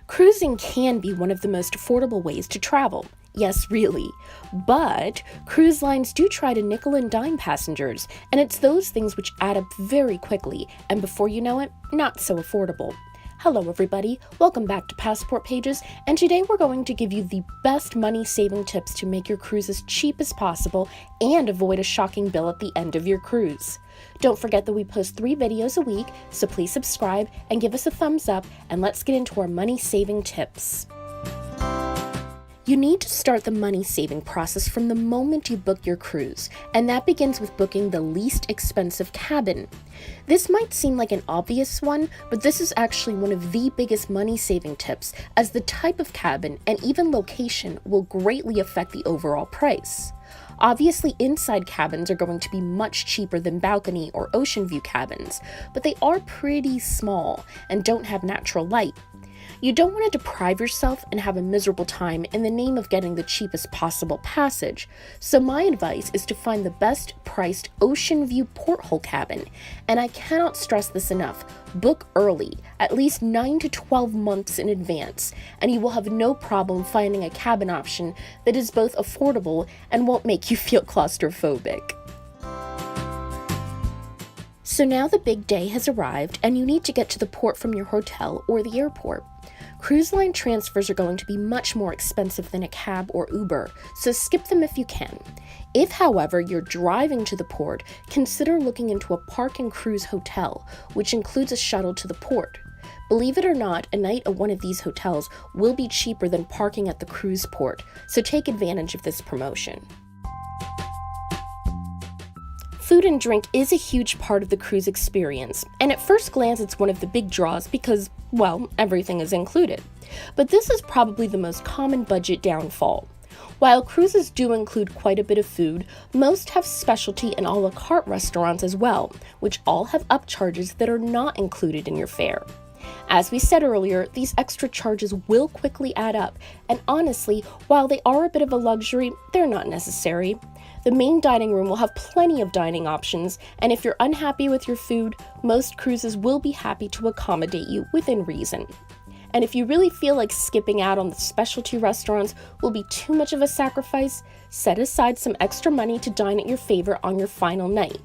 Cruising can be one of the most affordable ways to travel. Yes, really. But cruise lines do try to nickel and dime passengers, and it's those things which add up very quickly, and before you know it, not so affordable. Hello everybody, welcome back to Passport Pages, and today we're going to give you the best money-saving tips to make your cruise as cheap as possible and avoid a shocking bill at the end of your cruise. Don't forget that we post 3 videos a week, so please subscribe and give us a thumbs up, and let's get into our money-saving tips. You need to start the money-saving process from the moment you book your cruise, and that begins with booking the least expensive cabin. This might seem like an obvious one, but this is actually one of the biggest money-saving tips, as the type of cabin and even location will greatly affect the overall price. Obviously, inside cabins are going to be much cheaper than balcony or ocean view cabins, but they are pretty small and don't have natural light. You don't want to deprive yourself and have a miserable time in the name of getting the cheapest possible passage, so my advice is to find the best priced ocean view porthole cabin, and I cannot stress this enough, book early, at least 9 to 12 months in advance, and you will have no problem finding a cabin option that is both affordable and won't make you feel claustrophobic. So now the big day has arrived and you need to get to the port from your hotel or the airport. Cruise line transfers are going to be much more expensive than a cab or Uber, so skip them if you can. If, however, you're driving to the port, consider looking into a park and cruise hotel, which includes a shuttle to the port. Believe it or not, a night at one of these hotels will be cheaper than parking at the cruise port, so take advantage of this promotion. Food and drink is a huge part of the cruise experience, and at first glance it's one of the big draws because, well, everything is included. But this is probably the most common budget downfall. While cruises do include quite a bit of food, most have specialty and a la carte restaurants as well, which all have upcharges that are not included in your fare. As we said earlier, these extra charges will quickly add up, and honestly, while they are a bit of a luxury, they're not necessary. The main dining room will have plenty of dining options, and if you're unhappy with your food, most cruises will be happy to accommodate you within reason. And if you really feel like skipping out on the specialty restaurants will be too much of a sacrifice, set aside some extra money to dine at your favorite on your final night.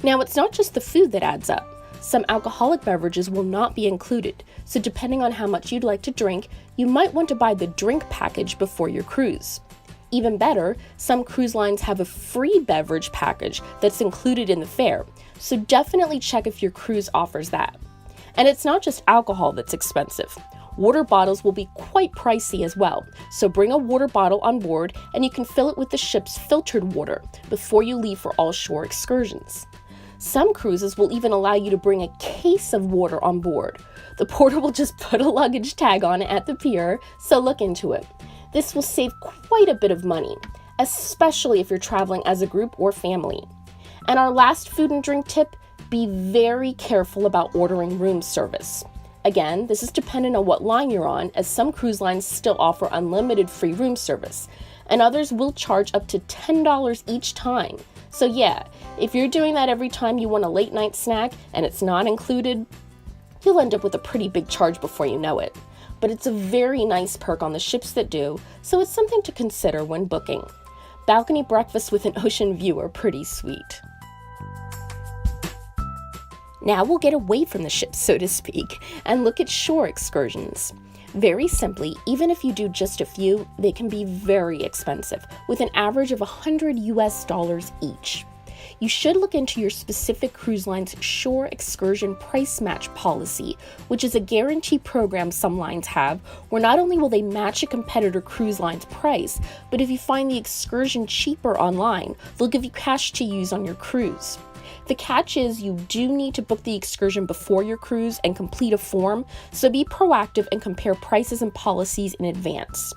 Now, it's not just the food that adds up. Some alcoholic beverages will not be included, so depending on how much you'd like to drink, you might want to buy the drink package before your cruise. Even better, some cruise lines have a free beverage package that's included in the fare, so definitely check if your cruise offers that. And it's not just alcohol that's expensive. Water bottles will be quite pricey as well, so bring a water bottle on board and you can fill it with the ship's filtered water before you leave for all shore excursions. Some cruises will even allow you to bring a case of water on board. The porter will just put a luggage tag on it at the pier, so look into it. This will save quite a bit of money, especially if you're traveling as a group or family. And our last food and drink tip, be very careful about ordering room service. Again, this is dependent on what line you're on, as some cruise lines still offer unlimited free room service, and others will charge up to $10 each time. So yeah, if you're doing that every time you want a late night snack and it's not included, you'll end up with a pretty big charge before you know it. But it's a very nice perk on the ships that do, so it's something to consider when booking. Balcony breakfasts with an ocean view are pretty sweet. Now we'll get away from the ships, so to speak, and look at shore excursions. Very simply, even if you do just a few, they can be very expensive, with an average of $100 each. You should look into your specific cruise line's shore excursion price match policy, which is a guarantee program some lines have, where not only will they match a competitor cruise line's price, but if you find the excursion cheaper online, they'll give you cash to use on your cruise. The catch is you do need to book the excursion before your cruise and complete a form, so be proactive and compare prices and policies in advance.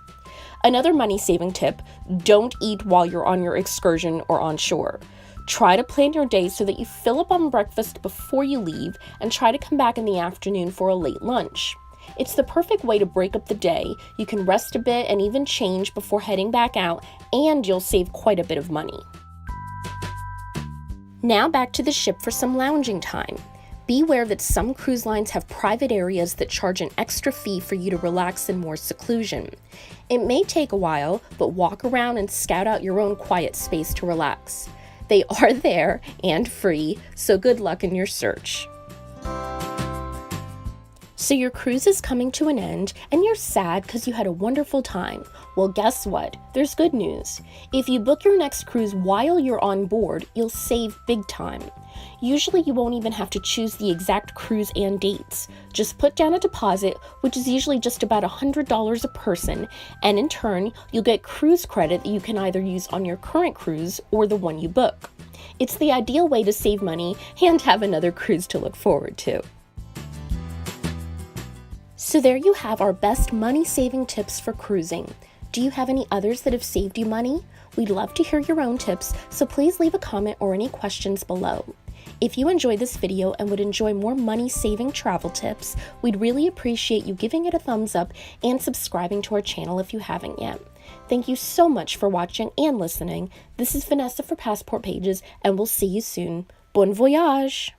Another money-saving tip, don't eat while you're on your excursion or on shore. Try to plan your day so that you fill up on breakfast before you leave and try to come back in the afternoon for a late lunch. It's the perfect way to break up the day. You can rest a bit and even change before heading back out, and you'll save quite a bit of money. Now back to the ship for some lounging time. Beware that some cruise lines have private areas that charge an extra fee for you to relax in more seclusion. It may take a while, but walk around and scout out your own quiet space to relax. They are there and free, so good luck in your search. So your cruise is coming to an end and you're sad because you had a wonderful time. Well, guess what? There's good news. If you book your next cruise while you're on board, you'll save big time. Usually you won't even have to choose the exact cruise and dates. Just put down a deposit, which is usually just about $100 a person, and in turn, you'll get cruise credit that you can either use on your current cruise or the one you book. It's the ideal way to save money and have another cruise to look forward to. So there you have our best money-saving tips for cruising. Do you have any others that have saved you money? We'd love to hear your own tips, so please leave a comment or any questions below. If you enjoyed this video and would enjoy more money-saving travel tips, we'd really appreciate you giving it a thumbs up and subscribing to our channel if you haven't yet. Thank you so much for watching and listening. This is Vanessa for Passport Pages, and we'll see you soon. Bon voyage!